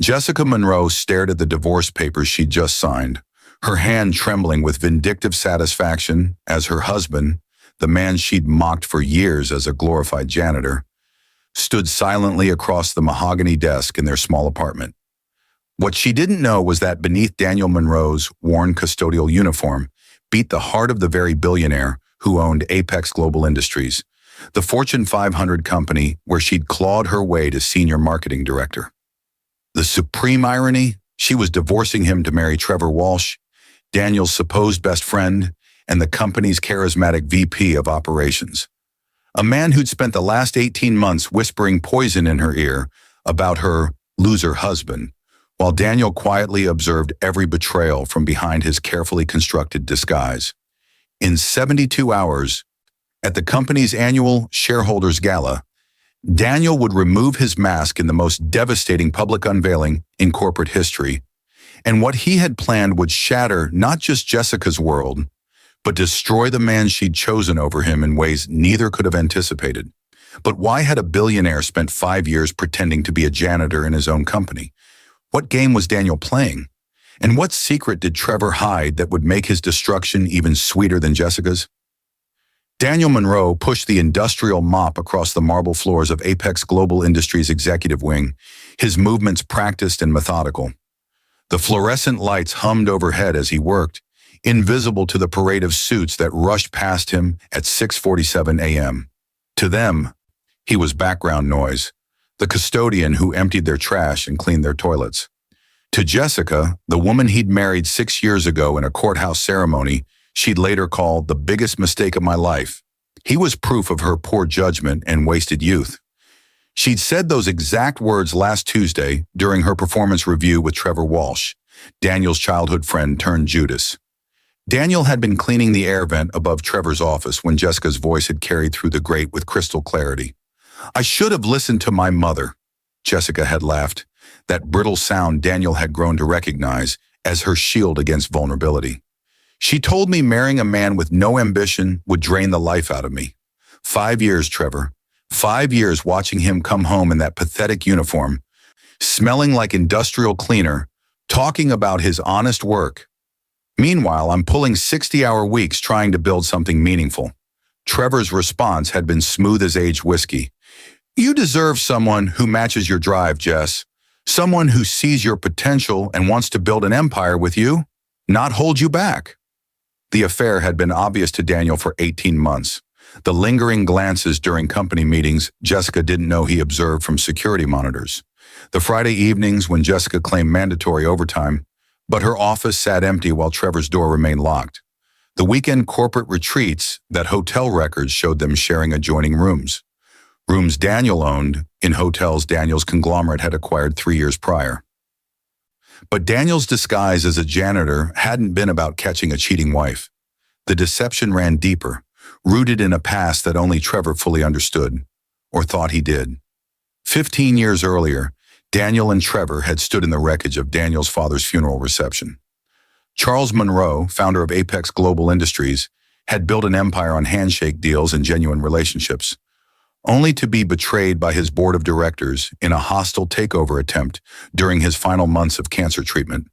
Jessica Monroe stared at the divorce papers she'd just signed, her hand trembling with vindictive satisfaction as her husband, the man she'd mocked for years as a glorified janitor, stood silently across the mahogany desk in their small apartment. What she didn't know was that beneath Daniel Monroe's worn custodial uniform beat the heart of the very billionaire who owned Apex Global Industries, the Fortune 500 company where she'd clawed her way to senior marketing director. The supreme irony, she was divorcing him to marry Trevor Walsh, Daniel's supposed best friend, and the company's charismatic VP of operations. A man who'd spent the last 18 months whispering poison in her ear about her loser husband, while Daniel quietly observed every betrayal from behind his carefully constructed disguise. In 72 hours, at the company's annual shareholders gala, Daniel would remove his mask in the most devastating public unveiling in corporate history, and what he had planned would shatter not just Jessica's world, but destroy the man she'd chosen over him in ways neither could have anticipated. But why had a billionaire spent 5 years pretending to be a janitor in his own company? What game was Daniel playing? And what secret did Trevor hide that would make his destruction even sweeter than Jessica's? Daniel Monroe pushed the industrial mop across the marble floors of Apex Global Industries' executive wing, his movements practiced and methodical. The fluorescent lights hummed overhead as he worked, invisible to the parade of suits that rushed past him at 6:47 a.m. To them, he was background noise, the custodian who emptied their trash and cleaned their toilets. To Jessica, the woman he'd married 6 years ago in a courthouse ceremony she'd later call the biggest mistake of my life, he was proof of her poor judgment and wasted youth. She'd said those exact words last Tuesday during her performance review with Trevor Walsh, Daniel's childhood friend turned Judas. Daniel had been cleaning the air vent above Trevor's office when Jessica's voice had carried through the grate with crystal clarity. "I should have listened to my mother," Jessica had laughed, that brittle sound Daniel had grown to recognize as her shield against vulnerability. "She told me marrying a man with no ambition would drain the life out of me. 5 years, Trevor. 5 years watching him come home in that pathetic uniform, smelling like industrial cleaner, talking about his honest work. Meanwhile, I'm pulling 60-hour weeks trying to build something meaningful." Trevor's response had been smooth as aged whiskey. "You deserve someone who matches your drive, Jess. Someone who sees your potential and wants to build an empire with you, not hold you back." The affair had been obvious to Daniel for 18 months. The lingering glances during company meetings Jessica didn't know he observed from security monitors. The Friday evenings when Jessica claimed mandatory overtime, but her office sat empty while Trevor's door remained locked. The weekend corporate retreats that hotel records showed them sharing adjoining rooms. Rooms Daniel owned in hotels Daniel's conglomerate had acquired 3 years prior. But Daniel's disguise as a janitor hadn't been about catching a cheating wife. The deception ran deeper, rooted in a past that only Trevor fully understood, or thought he did. 15 years earlier, Daniel and Trevor had stood in the wreckage of Daniel's father's funeral reception. Charles Monroe, founder of Apex Global Industries, had built an empire on handshake deals and genuine relationships, only to be betrayed by his board of directors in a hostile takeover attempt during his final months of cancer treatment.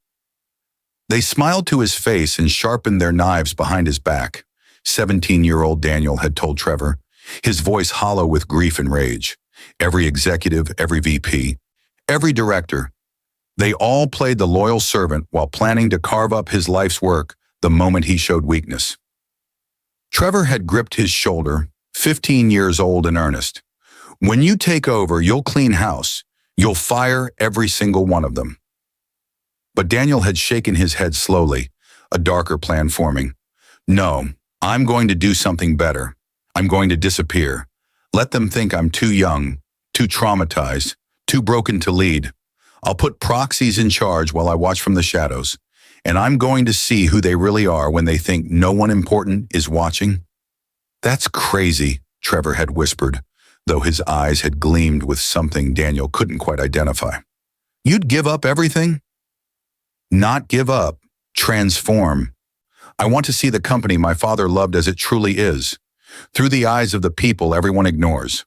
They smiled to his face and sharpened their knives behind his back, 17-year-old Daniel had told Trevor, his voice hollow with grief and rage. Every executive, every VP, every director, they all played the loyal servant while planning to carve up his life's work the moment he showed weakness. Trevor had gripped his shoulder, 15 years old and earnest. "When you take over, you'll clean house. You'll fire every single one of them." But Daniel had shaken his head slowly, a darker plan forming. "No, I'm going to do something better. I'm going to disappear. Let them think I'm too young, too traumatized, too broken to lead. I'll put proxies in charge while I watch from the shadows, and I'm going to see who they really are when they think no one important is watching." "That's crazy," Trevor had whispered, though his eyes had gleamed with something Daniel couldn't quite identify. "You'd give up everything?" "Not give up, transform. I want to see the company my father loved as it truly is, through the eyes of the people everyone ignores."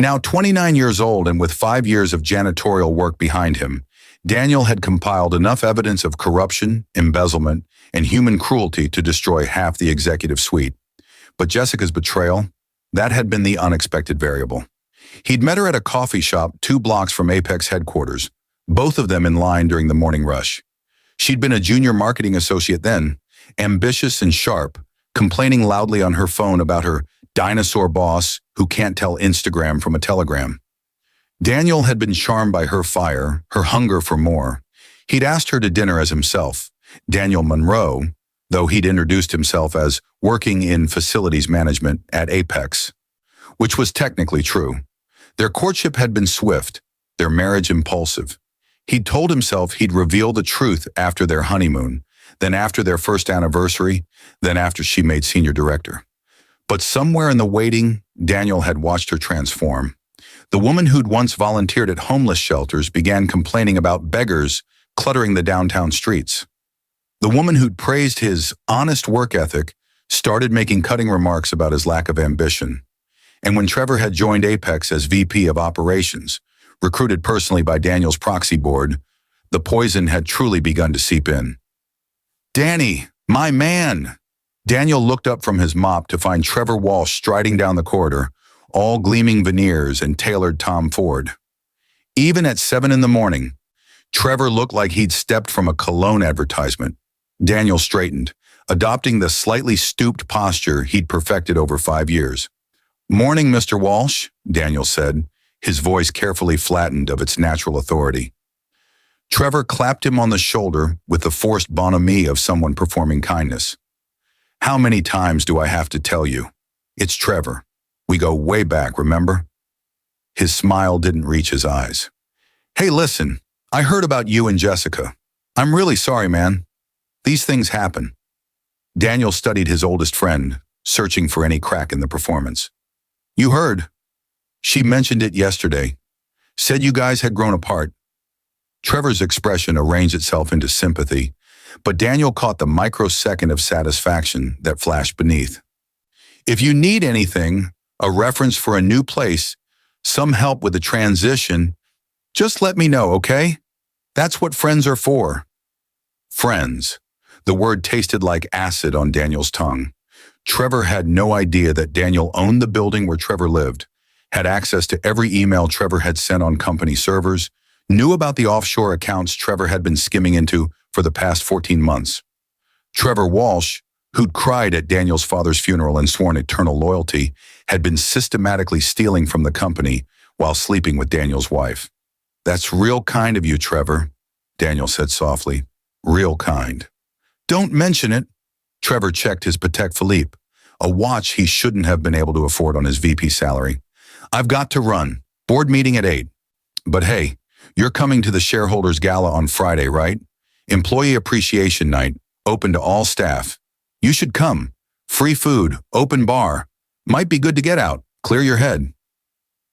Now 29 years old and with 5 years of janitorial work behind him, Daniel had compiled enough evidence of corruption, embezzlement, and human cruelty to destroy half the executive suite. But Jessica's betrayal, that had been the unexpected variable. He'd met her at a coffee shop 2 blocks from Apex headquarters, both of them in line during the morning rush. She'd been a junior marketing associate then, ambitious and sharp, complaining loudly on her phone about her dinosaur boss who can't tell Instagram from a telegram. Daniel had been charmed by her fire, her hunger for more. He'd asked her to dinner as himself, Daniel Monroe, though he'd introduced himself as working in facilities management at Apex, which was technically true. Their courtship had been swift, their marriage impulsive. He'd told himself he'd reveal the truth after their honeymoon, then after their first anniversary, then after she made senior director. But somewhere in the waiting, Daniel had watched her transform. The woman who'd once volunteered at homeless shelters began complaining about beggars cluttering the downtown streets. The woman who'd praised his honest work ethic started making cutting remarks about his lack of ambition. And when Trevor had joined Apex as VP of Operations, recruited personally by Daniel's proxy board, the poison had truly begun to seep in. "Danny, my man!" Daniel looked up from his mop to find Trevor Walsh striding down the corridor, all gleaming veneers and tailored Tom Ford. Even at 7 in the morning, Trevor looked like he'd stepped from a cologne advertisement. Daniel straightened, adopting the slightly stooped posture he'd perfected over 5 years. "Morning, Mr. Walsh," Daniel said, his voice carefully flattened of its natural authority. Trevor clapped him on the shoulder with the forced bonhomie of someone performing kindness. "How many times do I have to tell you? It's Trevor. We go way back, remember?" His smile didn't reach his eyes. "Hey, listen, I heard about you and Jessica. I'm really sorry, man. These things happen." Daniel studied his oldest friend, searching for any crack in the performance. "You heard. She mentioned it yesterday. Said you guys had grown apart." Trevor's expression arranged itself into sympathy, but Daniel caught the microsecond of satisfaction that flashed beneath. "If you need anything, a reference for a new place, some help with the transition, just let me know, okay? That's what friends are for." Friends. The word tasted like acid on Daniel's tongue. Trevor had no idea that Daniel owned the building where Trevor lived, had access to every email Trevor had sent on company servers, knew about the offshore accounts Trevor had been skimming into for the past 14 months. Trevor Walsh, who'd cried at Daniel's father's funeral and sworn eternal loyalty, had been systematically stealing from the company while sleeping with Daniel's wife. "That's real kind of you, Trevor," Daniel said softly. "Real kind." "Don't mention it." Trevor checked his Patek Philippe, a watch he shouldn't have been able to afford on his VP salary. "I've got to run. Board meeting at 8. But hey, you're coming to the shareholders gala on Friday, right? Employee appreciation night, open to all staff. You should come. Free food, open bar. Might be good to get out, clear your head."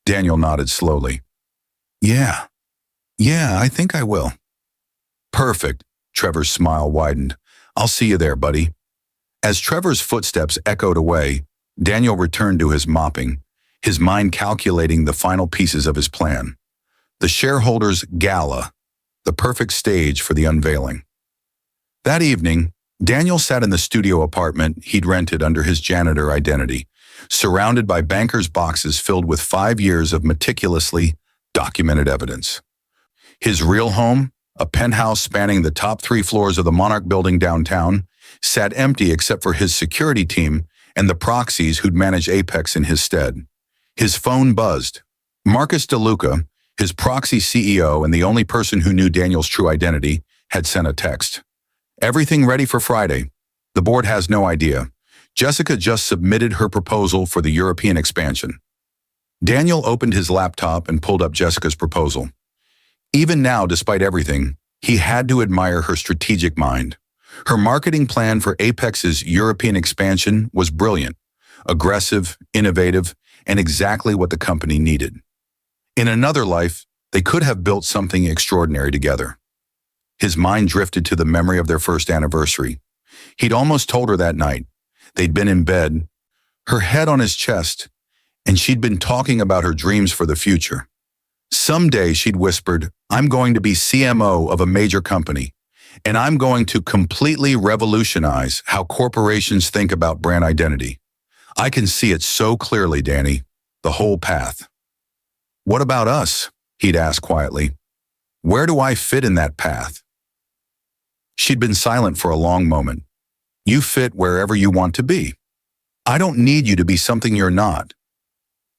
Daniel nodded slowly. Yeah, I think I will." "Perfect." Trevor's smile widened. "I'll see you there, buddy." As Trevor's footsteps echoed away, Daniel returned to his mopping, his mind calculating the final pieces of his plan. The shareholders' gala, the perfect stage for the unveiling. That evening, Daniel sat in the studio apartment he'd rented under his janitor identity, surrounded by bankers' boxes filled with 5 years of meticulously documented evidence. His real home, a penthouse spanning the top 3 floors of the Monarch Building downtown, sat empty except for his security team and the proxies who'd manage Apex in his stead. His phone buzzed. Marcus DeLuca, his proxy CEO and the only person who knew Daniel's true identity, had sent a text. "Everything ready for Friday. The board has no idea. Jessica just submitted her proposal for the European expansion." Daniel opened his laptop and pulled up Jessica's proposal. Even now, despite everything, he had to admire her strategic mind. Her marketing plan for Apex's European expansion was brilliant, aggressive, innovative, and exactly what the company needed. In another life, they could have built something extraordinary together. His mind drifted to the memory of their first anniversary. He'd almost told her that night. They'd been in bed, her head on his chest, and she'd been talking about her dreams for the future. Someday, she'd whispered, I'm going to be CMO of a major company, and I'm going to completely revolutionize how corporations think about brand identity. I can see it so clearly, Danny, the whole path. What about us? He'd ask quietly. Where do I fit in that path? She'd been silent for a long moment. You fit wherever you want to be. I don't need you to be something you're not.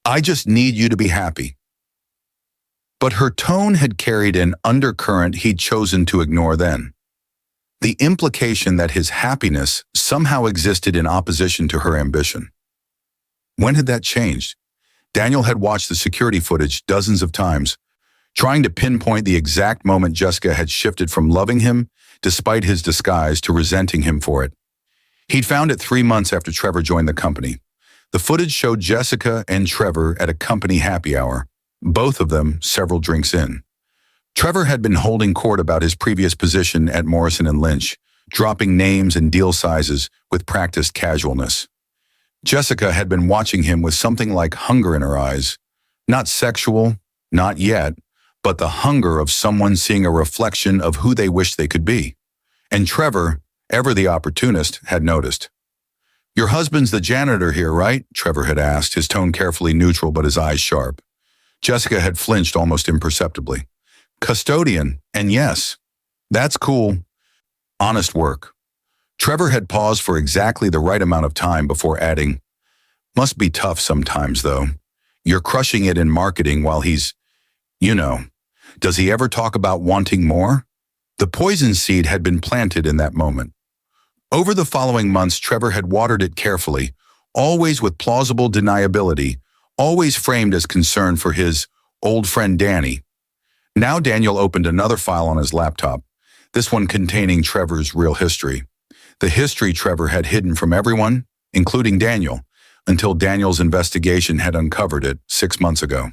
I just need you to be happy. But her tone had carried an undercurrent he'd chosen to ignore then. The implication that his happiness somehow existed in opposition to her ambition. When had that changed? Daniel had watched the security footage dozens of times, trying to pinpoint the exact moment Jessica had shifted from loving him, despite his disguise, to resenting him for it. He'd found it 3 months after Trevor joined the company. The footage showed Jessica and Trevor at a company happy hour, both of them several drinks in. Trevor had been holding court about his previous position at Morrison & Lynch, dropping names and deal sizes with practiced casualness. Jessica had been watching him with something like hunger in her eyes. Not sexual, not yet, but the hunger of someone seeing a reflection of who they wished they could be. And Trevor, ever the opportunist, had noticed. Your husband's the janitor here, right? Trevor had asked, his tone carefully neutral but his eyes sharp. Jessica had flinched almost imperceptibly. Custodian, and yes, that's cool. Honest work. Trevor had paused for exactly the right amount of time before adding, must be tough sometimes, though. You're crushing it in marketing while he's, does he ever talk about wanting more? The poison seed had been planted in that moment. Over the following months, Trevor had watered it carefully, always with plausible deniability, always framed as concern for his old friend Danny. Now Daniel opened another file on his laptop, this one containing Trevor's real history. The history Trevor had hidden from everyone, including Daniel, until Daniel's investigation had uncovered it 6 months ago.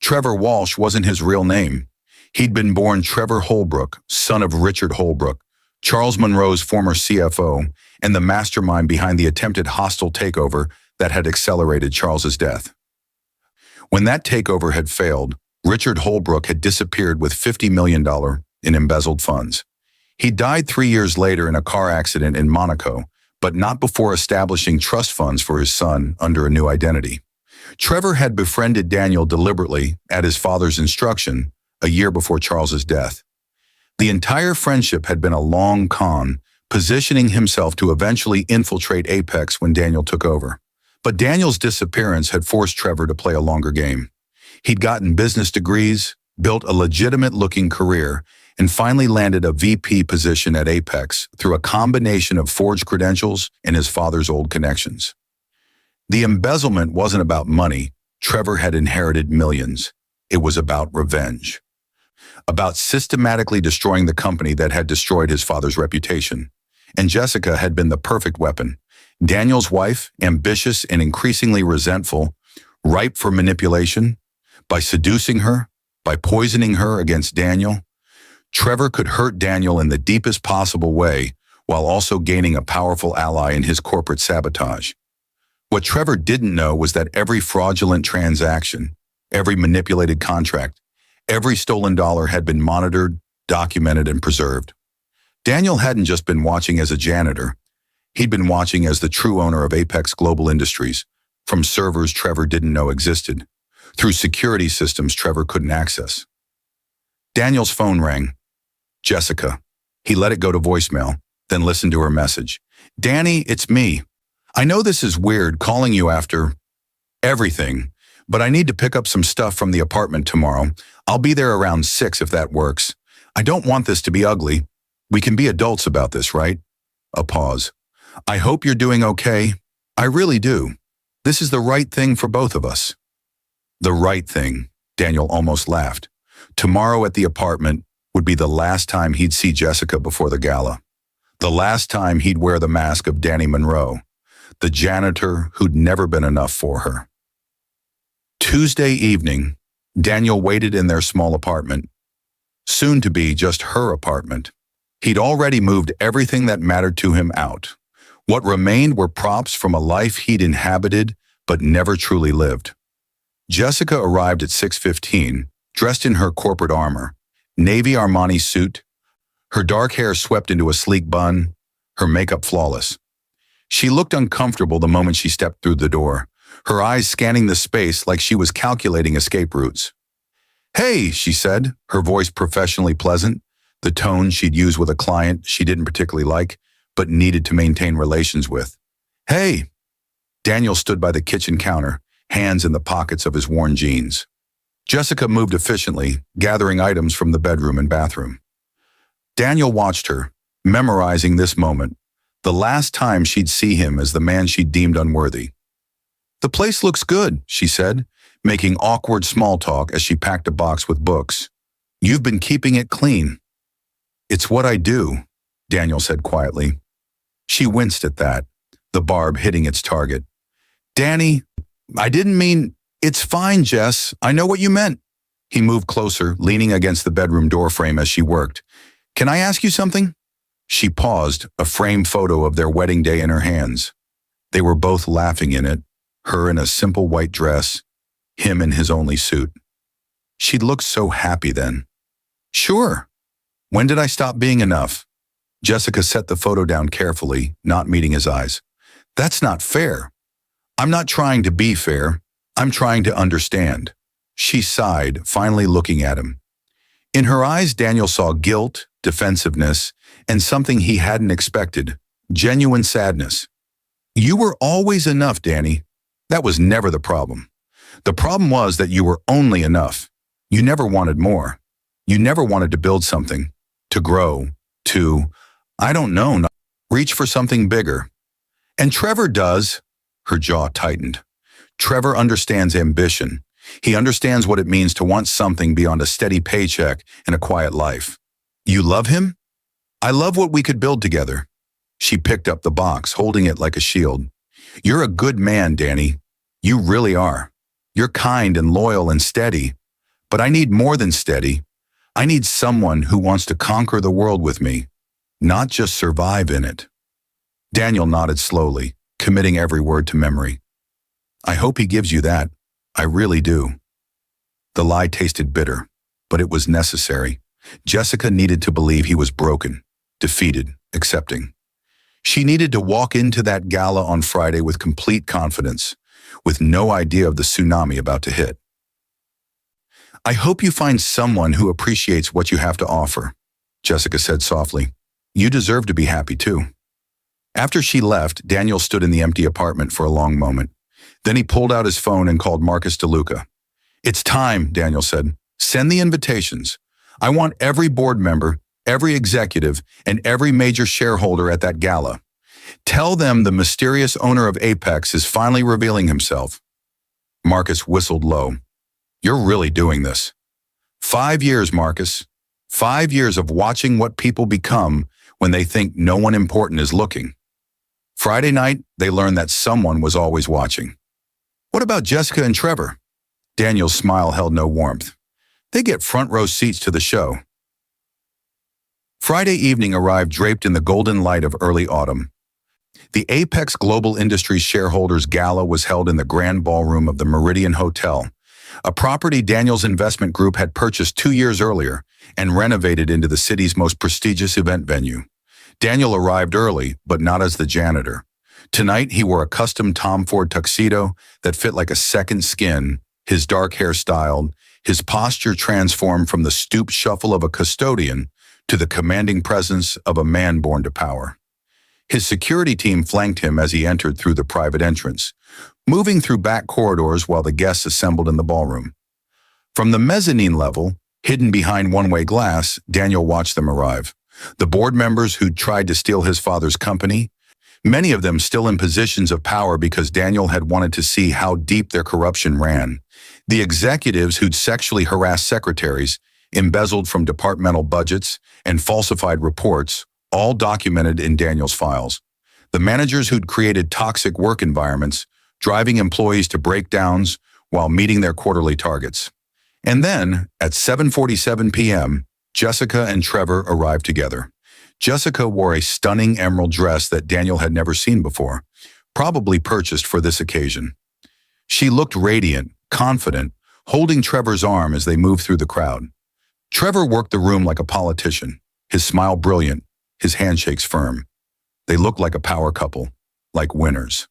Trevor Walsh wasn't his real name. He'd been born Trevor Holbrook, son of Richard Holbrook, Charles Monroe's former CFO, and the mastermind behind the attempted hostile takeover that had accelerated Charles's death. When that takeover had failed, Richard Holbrook had disappeared with $50 million in embezzled funds. He died 3 years later in a car accident in Monaco, but not before establishing trust funds for his son under a new identity. Trevor had befriended Daniel deliberately, at his father's instruction, a year before Charles's death. The entire friendship had been a long con, positioning himself to eventually infiltrate Apex when Daniel took over. But Daniel's disappearance had forced Trevor to play a longer game. He'd gotten business degrees, built a legitimate-looking career, and finally landed a VP position at Apex through a combination of forged credentials and his father's old connections. The embezzlement wasn't about money. Trevor had inherited millions. It was about revenge. About systematically destroying the company that had destroyed his father's reputation. And Jessica had been the perfect weapon. Daniel's wife, ambitious and increasingly resentful, ripe for manipulation. By seducing her, by poisoning her against Daniel, Trevor could hurt Daniel in the deepest possible way while also gaining a powerful ally in his corporate sabotage. What Trevor didn't know was that every fraudulent transaction, every manipulated contract, every stolen dollar had been monitored, documented, and preserved. Daniel hadn't just been watching as a janitor. He'd been watching as the true owner of Apex Global Industries, from servers Trevor didn't know existed, through security systems Trevor couldn't access. Daniel's phone rang. Jessica. He let it go to voicemail, then listened to her message. Danny, it's me. I know this is weird calling you after everything, but I need to pick up some stuff from the apartment tomorrow. I'll be there around 6 if that works. I don't want this to be ugly. We can be adults about this, right? A pause. I hope you're doing okay. I really do. This is the right thing for both of us. The right thing, Daniel almost laughed. Tomorrow at the apartment would be the last time he'd see Jessica before the gala. The last time he'd wear the mask of Danny Monroe, the janitor who'd never been enough for her. Tuesday evening, Daniel waited in their small apartment, soon to be just her apartment. He'd already moved everything that mattered to him out. What remained were props from a life he'd inhabited but never truly lived. Jessica arrived at 6:15, dressed in her corporate armor, navy Armani suit, her dark hair swept into a sleek bun, her makeup flawless. She looked uncomfortable the moment she stepped through the door, her eyes scanning the space like she was calculating escape routes. "Hey," she said, her voice professionally pleasant, the tone she'd use with a client she didn't particularly like, but needed to maintain relations with. "Hey." Daniel stood by the kitchen counter, hands in the pockets of his worn jeans. Jessica moved efficiently, gathering items from the bedroom and bathroom. Daniel watched her, memorizing this moment, the last time she'd see him as the man she'd deemed unworthy. "The place looks good," she said, making awkward small talk as she packed a box with books. "You've been keeping it clean." "It's what I do," Daniel said quietly. She winced at that, the barb hitting its target. "Danny, I didn't mean—" "It's fine, Jess. I know what you meant." He moved closer, leaning against the bedroom doorframe as she worked. "Can I ask you something?" She paused, a framed photo of their wedding day in her hands. They were both laughing in it, her in a simple white dress, him in his only suit. She'd looked so happy then. "Sure. When did I stop being enough?" Jessica set the photo down carefully, not meeting his eyes. "That's not fair." "I'm not trying to be fair. I'm trying to understand." She sighed, finally looking at him. In her eyes, Daniel saw guilt, defensiveness, and something he hadn't expected, genuine sadness. "You were always enough, Danny. That was never the problem. The problem was that you were only enough. You never wanted more. You never wanted to build something, to grow, I don't know, reach for something bigger. And Trevor does." Her jaw tightened. "Trevor understands ambition. He understands what it means to want something beyond a steady paycheck and a quiet life." "You love him?" "I love what we could build together." She picked up the box, holding it like a shield. "You're a good man, Danny. You really are. You're kind and loyal and steady. But I need more than steady. I need someone who wants to conquer the world with me, not just survive in it." Daniel nodded slowly, committing every word to memory. "I hope he gives you that. I really do." The lie tasted bitter, but it was necessary. Jessica needed to believe he was broken, defeated, accepting. She needed to walk into that gala on Friday with complete confidence, with no idea of the tsunami about to hit. "I hope you find someone who appreciates what you have to offer," Jessica said softly. "You deserve to be happy too." After she left, Daniel stood in the empty apartment for a long moment. Then he pulled out his phone and called Marcus DeLuca. "It's time," Daniel said. "Send the invitations. I want every board member, every executive, and every major shareholder at that gala. Tell them the mysterious owner of Apex is finally revealing himself." Marcus whistled low. "You're really doing this." 5 years, Marcus. 5 years of watching what people become when they think no one important is looking. Friday night, they learned that someone was always watching. "What about Jessica and Trevor?" Daniel's smile held no warmth. "They get front row seats to the show." Friday evening arrived draped in the golden light of early autumn. The Apex Global Industries Shareholders Gala was held in the grand ballroom of the Meridian Hotel, a property Daniel's investment group had purchased 2 years earlier and renovated into the city's most prestigious event venue. Daniel arrived early, but not as the janitor. Tonight, he wore a custom Tom Ford tuxedo that fit like a second skin, his dark hair styled, his posture transformed from the stooped shuffle of a custodian to the commanding presence of a man born to power. His security team flanked him as he entered through the private entrance, moving through back corridors while the guests assembled in the ballroom. From the mezzanine level, hidden behind one-way glass, Daniel watched them arrive. The board members who'd tried to steal his father's company, many of them still in positions of power because Daniel had wanted to see how deep their corruption ran. The executives who'd sexually harassed secretaries, embezzled from departmental budgets, and falsified reports, all documented in Daniel's files. The managers who'd created toxic work environments, driving employees to breakdowns while meeting their quarterly targets. And then, at 7:47 p.m., Jessica and Trevor arrived together. Jessica wore a stunning emerald dress that Daniel had never seen before, probably purchased for this occasion. She looked radiant, confident, holding Trevor's arm as they moved through the crowd. Trevor worked the room like a politician, his smile brilliant, his handshakes firm. They looked like a power couple, like winners.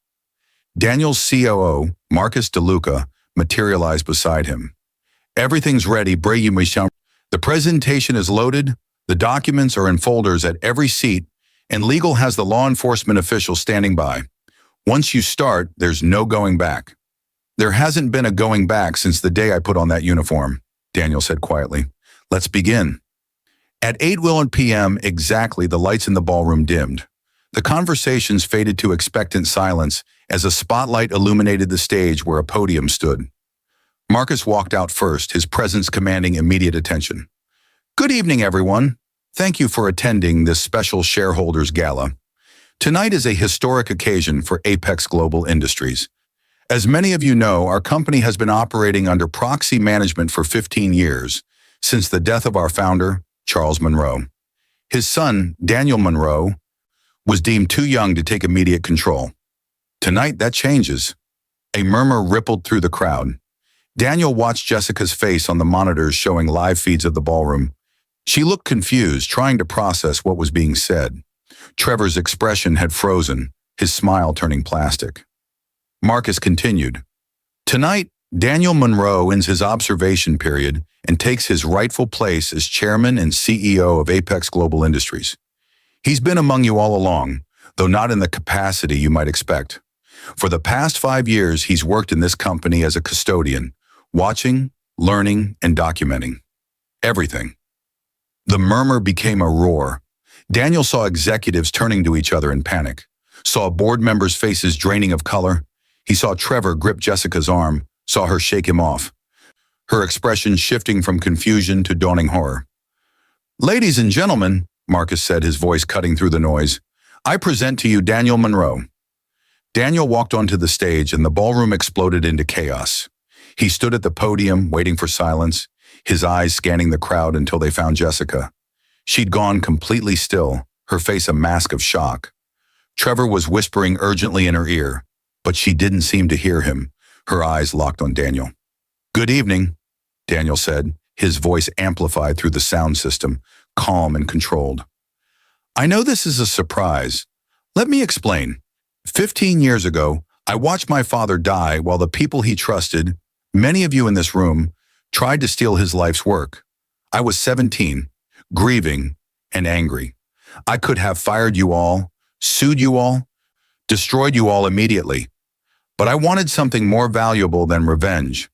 Daniel's COO, Marcus DeLuca, materialized beside him. Everything's ready, The presentation is loaded, the documents are in folders at every seat, and legal has the law enforcement official standing by. Once you start, there's no going back. There hasn't been a going back since the day I put on that uniform, Daniel said quietly. Let's begin. At 8:00 p.m. exactly, the lights in the ballroom dimmed. The conversations faded to expectant silence as a spotlight illuminated the stage where a podium stood. Marcus walked out first, his presence commanding immediate attention. Good evening, everyone. Thank you for attending this special shareholders gala. Tonight is a historic occasion for Apex Global Industries. As many of you know, our company has been operating under proxy management for 15 years, since the death of our founder, Charles Monroe. His son, Daniel Monroe, was deemed too young to take immediate control. Tonight, that changes. A murmur rippled through the crowd. Daniel watched Jessica's face on the monitors showing live feeds of the ballroom. She looked confused, trying to process what was being said. Trevor's expression had frozen, his smile turning plastic. Marcus continued. Tonight, Daniel Monroe ends his observation period and takes his rightful place as chairman and CEO of Apex Global Industries. He's been among you all along, though not in the capacity you might expect. For the past 5 years, he's worked in this company as a custodian, watching, learning, and documenting. Everything. The murmur became a roar. Daniel saw executives turning to each other in panic, saw board members' faces draining of color. He saw Trevor grip Jessica's arm, saw her shake him off, her expression shifting from confusion to dawning horror. Ladies and gentlemen, Marcus said, his voice cutting through the noise, I present to you Daniel Monroe. Daniel walked onto the stage and the ballroom exploded into chaos. He stood at the podium, waiting for silence, his eyes scanning the crowd until they found Jessica. She'd gone completely still, her face a mask of shock. Trevor was whispering urgently in her ear, but she didn't seem to hear him, her eyes locked on Daniel. Good evening, Daniel said, his voice amplified through the sound system, calm and controlled. I know this is a surprise. Let me explain. 15 years ago, I watched my father die while the people he trusted, many of you in this room, tried to steal his life's work. I was 17, grieving and angry. I could have fired you all, sued you all, destroyed you all immediately. But I wanted something more valuable than revenge.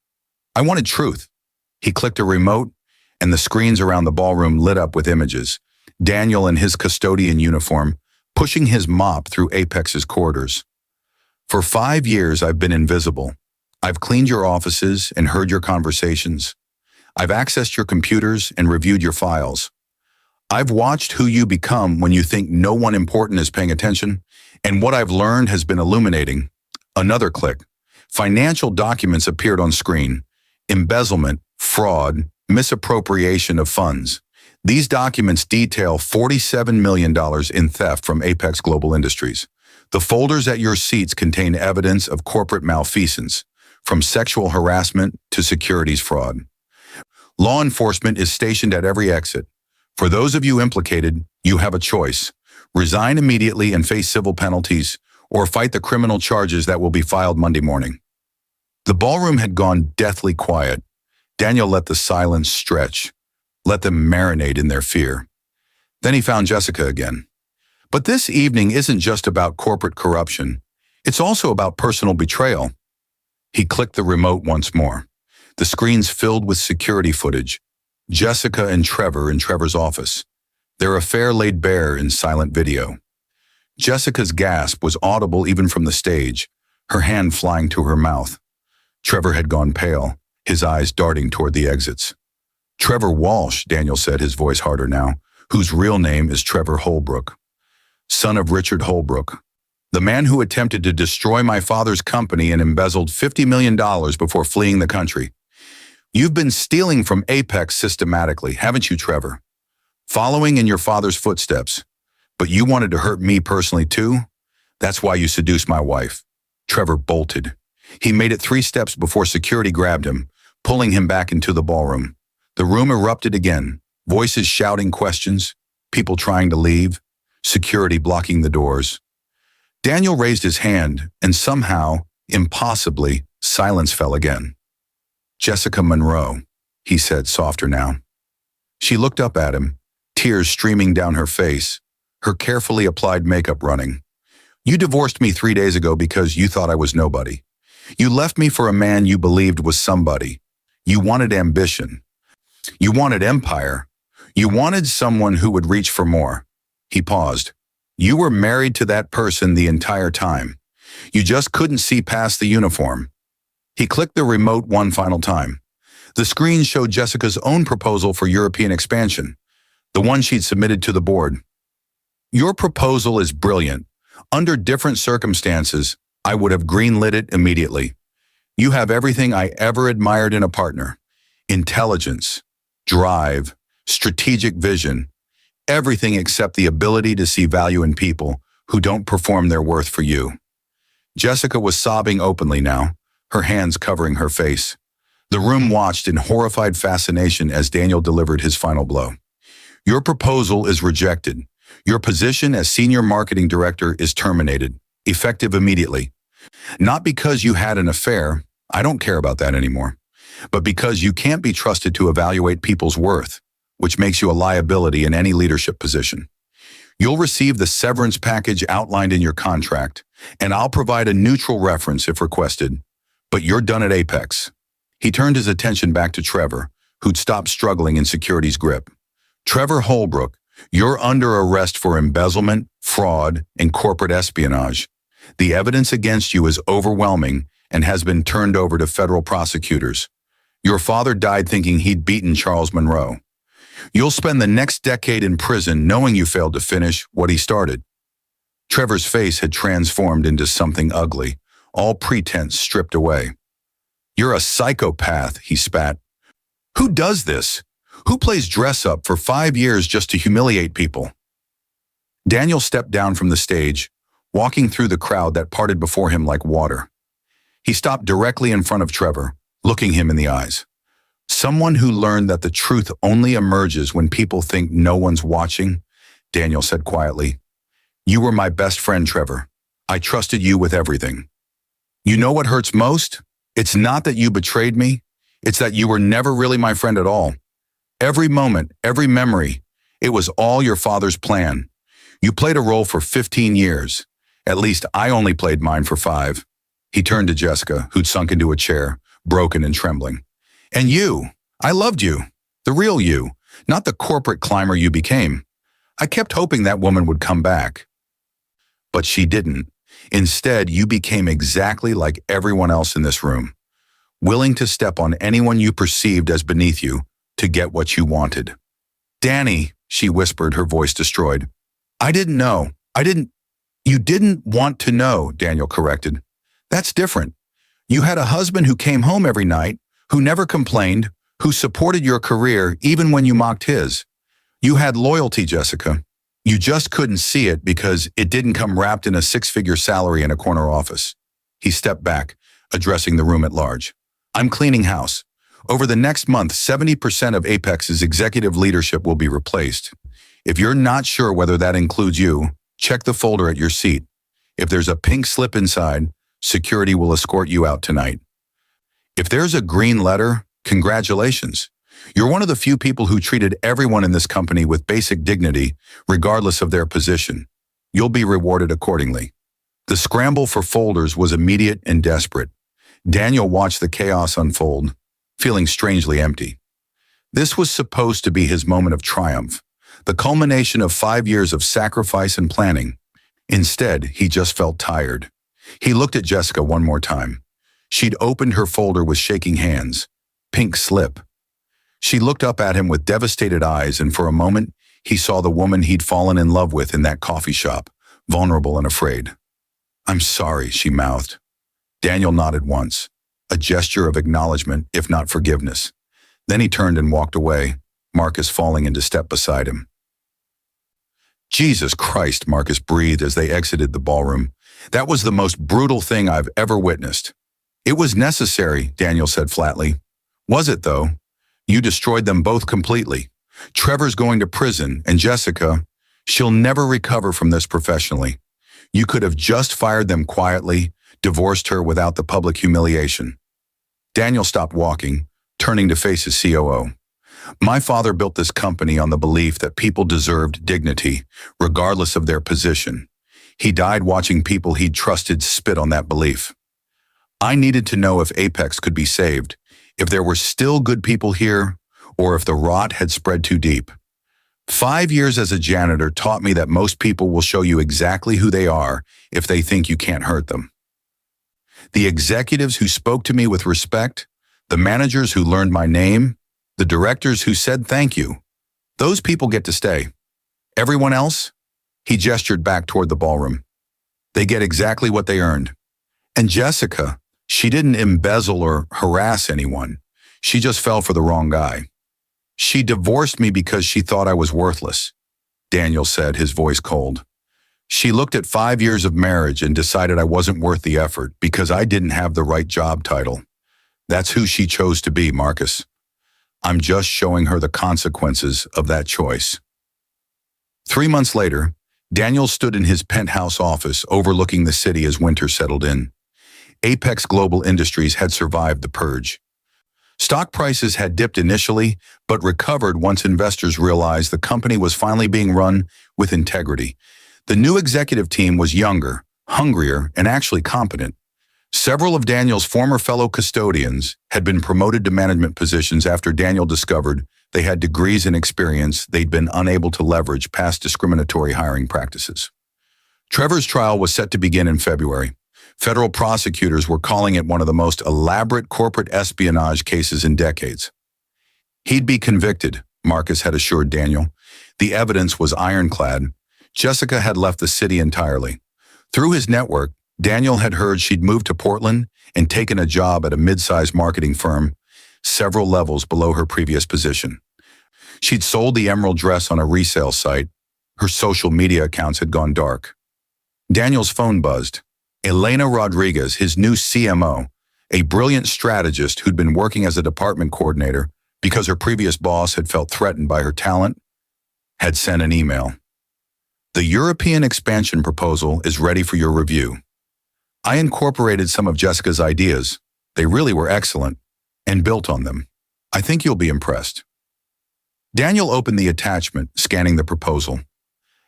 I wanted truth. He clicked a remote, and the screens around the ballroom lit up with images. Daniel in his custodian uniform, pushing his mop through Apex's corridors. For 5 years, I've been invisible. I've cleaned your offices and heard your conversations. I've accessed your computers and reviewed your files. I've watched who you become when you think no one important is paying attention, and what I've learned has been illuminating. Another click. Financial documents appeared on screen. Embezzlement, fraud, misappropriation of funds. These documents detail $47 million in theft from Apex Global Industries. The folders at your seats contain evidence of corporate malfeasance, from sexual harassment to securities fraud. Law enforcement is stationed at every exit. For those of you implicated, you have a choice. Resign immediately and face civil penalties, or fight the criminal charges that will be filed Monday morning. The ballroom had gone deathly quiet. Daniel let the silence stretch, let them marinate in their fear. Then he found Jessica again. But this evening isn't just about corporate corruption. It's also about personal betrayal. He clicked the remote once more. The screens filled with security footage. Jessica and Trevor in Trevor's office. Their affair laid bare in silent video. Jessica's gasp was audible even from the stage, her hand flying to her mouth. Trevor had gone pale, his eyes darting toward the exits. Trevor Walsh, Daniel said, his voice harder now, whose real name is Trevor Holbrook. Son of Richard Holbrook, the man who attempted to destroy my father's company and embezzled $50 million before fleeing the country. You've been stealing from Apex systematically, haven't you, Trevor? Following in your father's footsteps. But you wanted to hurt me personally too? That's why you seduced my wife. Trevor bolted. He made it 3 steps before security grabbed him, pulling him back into the ballroom. The room erupted again, voices shouting questions, people trying to leave, security blocking the doors. Daniel raised his hand, and somehow, impossibly, silence fell again. "Jessica Monroe," he said, softer now. She looked up at him, tears streaming down her face, her carefully applied makeup running. "You divorced me 3 days ago because you thought I was nobody. You left me for a man you believed was somebody. You wanted ambition. You wanted empire. You wanted someone who would reach for more." He paused. "You were married to that person the entire time. You just couldn't see past the uniform." He clicked the remote one final time. The screen showed Jessica's own proposal for European expansion, the one she'd submitted to the board. "Your proposal is brilliant. Under different circumstances, I would have greenlit it immediately. You have everything I ever admired in a partner: intelligence, drive, strategic vision, everything except the ability to see value in people who don't perform their worth for you." Jessica was sobbing openly now, her hands covering her face. The room watched in horrified fascination as Daniel delivered his final blow. "Your proposal is rejected. Your position as senior marketing director is terminated, effective immediately. Not because you had an affair, I don't care about that anymore, but because you can't be trusted to evaluate people's worth, which makes you a liability in any leadership position. You'll receive the severance package outlined in your contract, and I'll provide a neutral reference if requested, but you're done at Apex." He turned his attention back to Trevor, who'd stopped struggling in security's grip. "Trevor Holbrook, you're under arrest for embezzlement, fraud, and corporate espionage. The evidence against you is overwhelming and has been turned over to federal prosecutors. Your father died thinking he'd beaten Charles Monroe. You'll spend the next decade in prison knowing you failed to finish what he started." Trevor's face had transformed into something ugly, all pretense stripped away. "You're a psychopath," he spat. "Who does this? Who plays dress-up for 5 years just to humiliate people?" Daniel stepped down from the stage, walking through the crowd that parted before him like water. He stopped directly in front of Trevor, looking him in the eyes. "Someone who learned that the truth only emerges when people think no one's watching," Daniel said quietly. "You were my best friend, Trevor. I trusted you with everything. You know what hurts most? It's not that you betrayed me. It's that you were never really my friend at all. Every moment, every memory, it was all your father's plan. You played a role for 15 years. At least I only played mine for 5. He turned to Jessica, who'd sunk into a chair, broken and trembling. "And you, I loved you, the real you, not the corporate climber you became. I kept hoping that woman would come back. But she didn't. Instead, you became exactly like everyone else in this room, willing to step on anyone you perceived as beneath you to get what you wanted." "Danny," she whispered, her voice destroyed. "I didn't know. You didn't want to know," Daniel corrected. "That's different. You had a husband who came home every night, who never complained, who supported your career even when you mocked his. You had loyalty, Jessica. You just couldn't see it because it didn't come wrapped in a 6-figure salary in a corner office." He stepped back, addressing the room at large. "I'm cleaning house. Over the next month, 70% of Apex's executive leadership will be replaced. If you're not sure whether that includes you, check the folder at your seat. If there's a pink slip inside, security will escort you out tonight. If there's a green letter, congratulations. You're one of the few people who treated everyone in this company with basic dignity, regardless of their position. You'll be rewarded accordingly." The scramble for folders was immediate and desperate. Daniel watched the chaos unfold, feeling strangely empty. This was supposed to be his moment of triumph, the culmination of 5 years of sacrifice and planning. Instead, he just felt tired. He looked at Jessica one more time. She'd opened her folder with shaking hands. Pink slip. She looked up at him with devastated eyes, and for a moment, he saw the woman he'd fallen in love with in that coffee shop, vulnerable and afraid. "I'm sorry," she mouthed. Daniel nodded once, a gesture of acknowledgement, if not forgiveness. Then he turned and walked away, Marcus falling into step beside him. "Jesus Christ," Marcus breathed as they exited the ballroom. "That was the most brutal thing I've ever witnessed." "It was necessary," Daniel said flatly. Was it, though? You destroyed them both completely. Trevor's going to prison, and Jessica, she'll never recover from this professionally. You could have just fired them quietly, divorced her without the public humiliation. Daniel stopped walking, turning to face his COO. My father built this company on the belief that people deserved dignity, regardless of their position. He died watching people he'd trusted spit on that belief. I needed to know if Apex could be saved, if there were still good people here, or if the rot had spread too deep. 5 years as a janitor taught me that most people will show you exactly who they are if they think you can't hurt them. The executives who spoke to me with respect, the managers who learned my name, the directors who said thank you, those people get to stay. Everyone else? He gestured back toward the ballroom. They get exactly what they earned. And Jessica, she didn't embezzle or harass anyone. She just fell for the wrong guy. She divorced me because she thought I was worthless, Daniel said, his voice cold. She looked at 5 years of marriage and decided I wasn't worth the effort because I didn't have the right job title. That's who she chose to be, Marcus. I'm just showing her the consequences of that choice. 3 months later, Daniel stood in his penthouse office overlooking the city as winter settled in. Apex Global Industries had survived the purge. Stock prices had dipped initially, but recovered once investors realized the company was finally being run with integrity. The new executive team was younger, hungrier, and actually competent. Several of Daniel's former fellow custodians had been promoted to management positions after Daniel discovered they had degrees and experience they'd been unable to leverage past discriminatory hiring practices. Trevor's trial was set to begin in February. Federal prosecutors were calling it one of the most elaborate corporate espionage cases in decades. He'd be convicted, Marcus had assured Daniel. The evidence was ironclad. Jessica had left the city entirely. Through his network, Daniel had heard she'd moved to Portland and taken a job at a mid-sized marketing firm, several levels below her previous position. She'd sold the emerald dress on a resale site. Her social media accounts had gone dark. Daniel's phone buzzed. Elena Rodriguez, his new CMO, a brilliant strategist who'd been working as a department coordinator because her previous boss had felt threatened by her talent, had sent an email. The European expansion proposal is ready for your review. I incorporated some of Jessica's ideas. They really were excellent, and built on them. I think you'll be impressed. Daniel opened the attachment, scanning the proposal.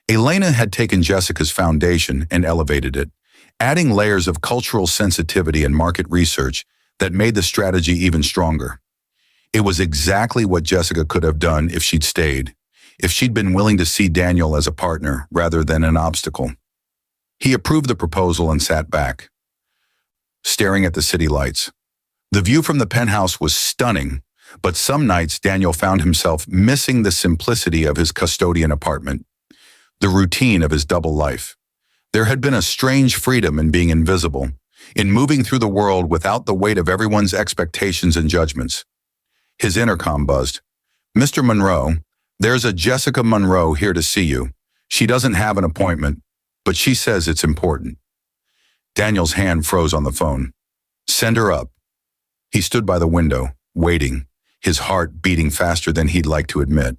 Elena had taken Jessica's foundation and elevated it, adding layers of cultural sensitivity and market research that made the strategy even stronger. It was exactly what Jessica could have done if she'd stayed, if she'd been willing to see Daniel as a partner rather than an obstacle. He approved the proposal and sat back, staring at the city lights. The view from the penthouse was stunning, but some nights Daniel found himself missing the simplicity of his custodian apartment, the routine of his double life. There had been a strange freedom in being invisible, in moving through the world without the weight of everyone's expectations and judgments. His intercom buzzed. Mr. Monroe, there's a Jessica Monroe here to see you. She doesn't have an appointment, but she says it's important. Daniel's hand froze on the phone. Send her up. He stood by the window, waiting, his heart beating faster than he'd like to admit.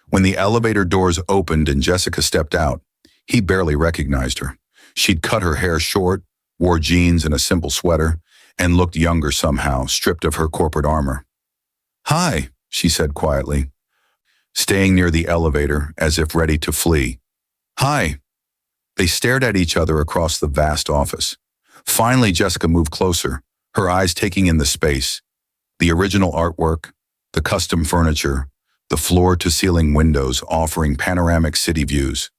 When the elevator doors opened and Jessica stepped out, he barely recognized her. She'd cut her hair short, wore jeans and a simple sweater, and looked younger somehow, stripped of her corporate armor. Hi, she said quietly, staying near the elevator as if ready to flee. Hi. They stared at each other across the vast office. Finally, Jessica moved closer, her eyes taking in the space. The original artwork, the custom furniture, the floor-to-ceiling windows offering panoramic city views.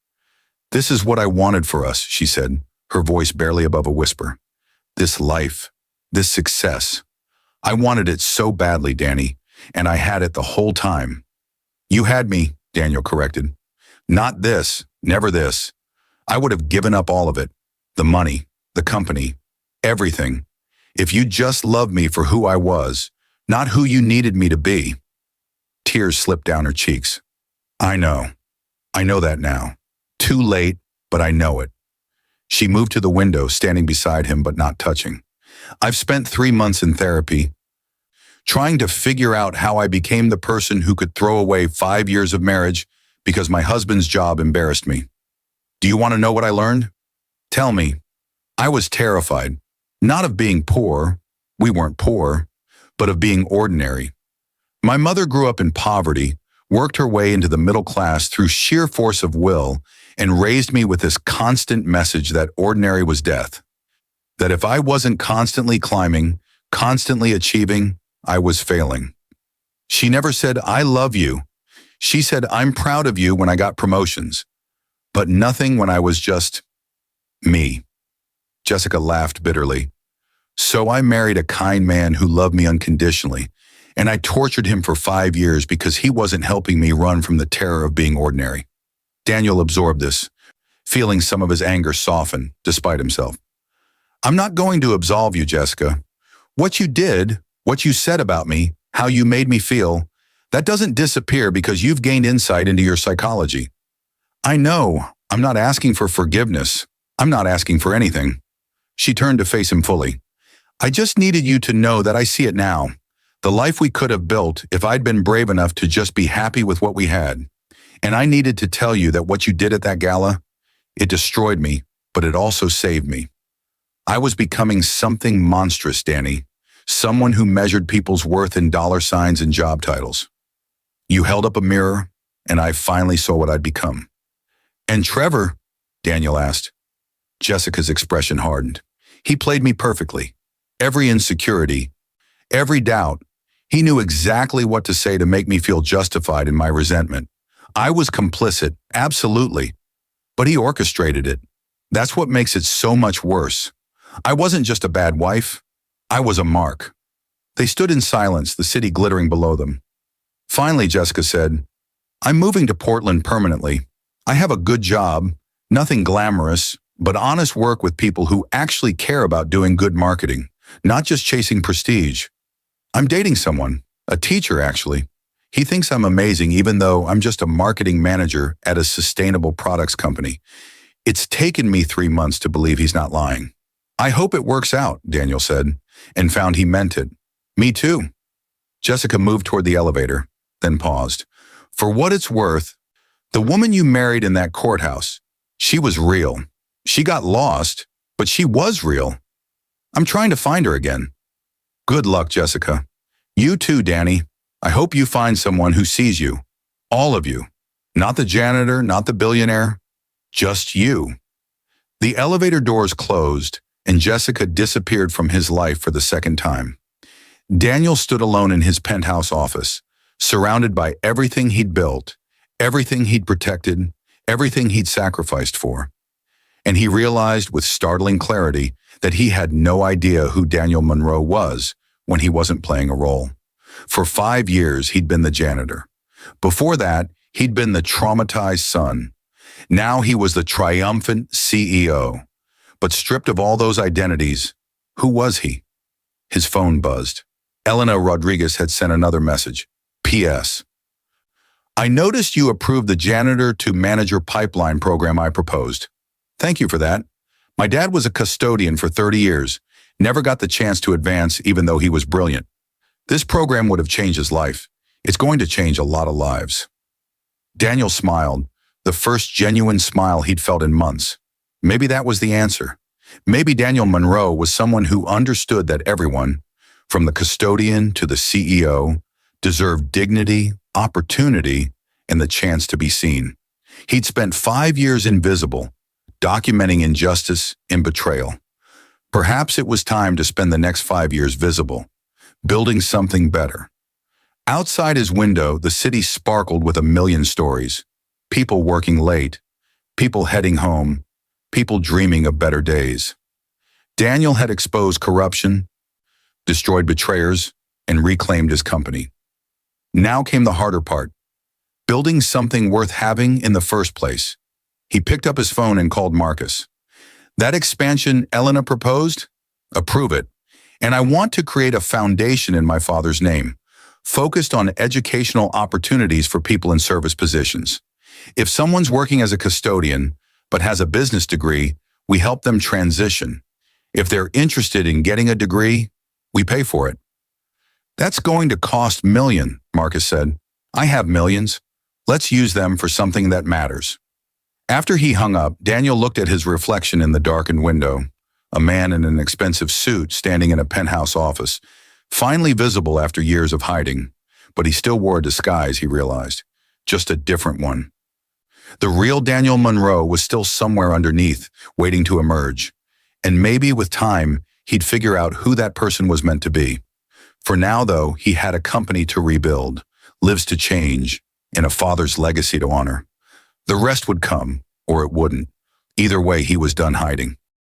This is what I wanted for us, she said, her voice barely above a whisper. This life, this success. I wanted it so badly, Danny, and I had it the whole time. You had me, Daniel corrected. Not this, never this. I would have given up all of it. The money, the company, everything. If you just loved me for who I was, not who you needed me to be. Tears slipped down her cheeks. I know that now. Too late, but I know it. She moved to the window, standing beside him but not touching. I've spent 3 months in therapy. trying to figure out how I became the person who could throw away 5 years of marriage because my husband's job embarrassed me. Do you want to know what I learned? Tell me. I was terrified, not of being poor, we weren't poor, but of being ordinary. My mother grew up in poverty, worked her way into the middle class through sheer force of will, and raised me with this constant message that ordinary was death. That if I wasn't constantly climbing, constantly achieving, I was failing. She never said, "I love you." She said, "I'm proud of you" when I got promotions, but nothing when I was just me. Jessica laughed bitterly. So I married a kind man who loved me unconditionally, and I tortured him for 5 years because he wasn't helping me run from the terror of being ordinary. Daniel absorbed this, feeling some of his anger soften, despite himself. I'm not going to absolve you, Jessica. What you did, what you said about me, how you made me feel, that doesn't disappear because you've gained insight into your psychology. I know, I'm not asking for forgiveness. I'm not asking for anything. She turned to face him fully. I just needed you to know that I see it now. The life we could have built if I'd been brave enough to just be happy with what we had. And I needed to tell you that what you did at that gala, it destroyed me, but it also saved me. I was becoming something monstrous, Danny. Someone who measured people's worth in dollar signs and job titles. You held up a mirror, and I finally saw what I'd become. And Trevor? Daniel asked. Jessica's expression hardened. He played me perfectly. Every insecurity, every doubt, he knew exactly what to say to make me feel justified in my resentment. I was complicit, absolutely, but he orchestrated it. That's what makes it so much worse. I wasn't just a bad wife. I was a mark. They stood in silence, the city glittering below them. Finally, Jessica said, I'm moving to Portland permanently. I have a good job, nothing glamorous, but honest work with people who actually care about doing good marketing, not just chasing prestige. I'm dating someone, a teacher actually. He thinks I'm amazing even though I'm just a marketing manager at a sustainable products company. It's taken me 3 months to believe he's not lying. I hope it works out, Daniel said, and found he meant it. Me too. Jessica moved toward the elevator, then paused. For what it's worth, the woman you married in that courthouse, she was real. She got lost, but she was real. I'm trying to find her again. Good luck, Jessica. You too, Danny. I hope you find someone who sees you. All of you. Not the janitor, not the billionaire. Just you. The elevator doors closed, and Jessica disappeared from his life for the second time. Daniel stood alone in his penthouse office, surrounded by everything he'd built, everything he'd protected, everything he'd sacrificed for. And he realized with startling clarity that he had no idea who Daniel Monroe was when he wasn't playing a role. For 5 years, he'd been the janitor. Before that, he'd been the traumatized son. Now he was the triumphant CEO. But stripped of all those identities, who was he? His phone buzzed. Elena Rodriguez had sent another message. P.S. I noticed you approved the janitor to manager pipeline program I proposed. Thank you for that. My dad was a custodian for 30 years, never got the chance to advance even though he was brilliant. This program would have changed his life. It's going to change a lot of lives. Daniel smiled, the first genuine smile he'd felt in months. Maybe that was the answer. Maybe Daniel Monroe was someone who understood that everyone, from the custodian to the CEO, deserved dignity, opportunity, and the chance to be seen. He'd spent 5 years invisible, documenting injustice and betrayal. Perhaps it was time to spend the next 5 years visible, building something better. Outside his window, the city sparkled with a million stories. People working late, people heading home, people dreaming of better days. Daniel had exposed corruption, destroyed betrayers, and reclaimed his company. Now came the harder part, building something worth having in the first place. He picked up his phone and called Marcus. That expansion Elena proposed? Approve it. And I want to create a foundation in my father's name, focused on educational opportunities for people in service positions. If someone's working as a custodian, but has a business degree, we help them transition. If they're interested in getting a degree, we pay for it. That's going to cost million, Marcus said. I have millions. Let's use them for something that matters. After he hung up, Daniel looked at his reflection in the darkened window. A man in an expensive suit standing in a penthouse office, finally visible after years of hiding. But he still wore a disguise, he realized. Just a different one. The real Daniel Monroe was still somewhere underneath, waiting to emerge. And maybe with time, he'd figure out who that person was meant to be. For now, though, he had a company to rebuild, lives to change, and a father's legacy to honor. The rest would come, or it wouldn't. Either way, he was done hiding.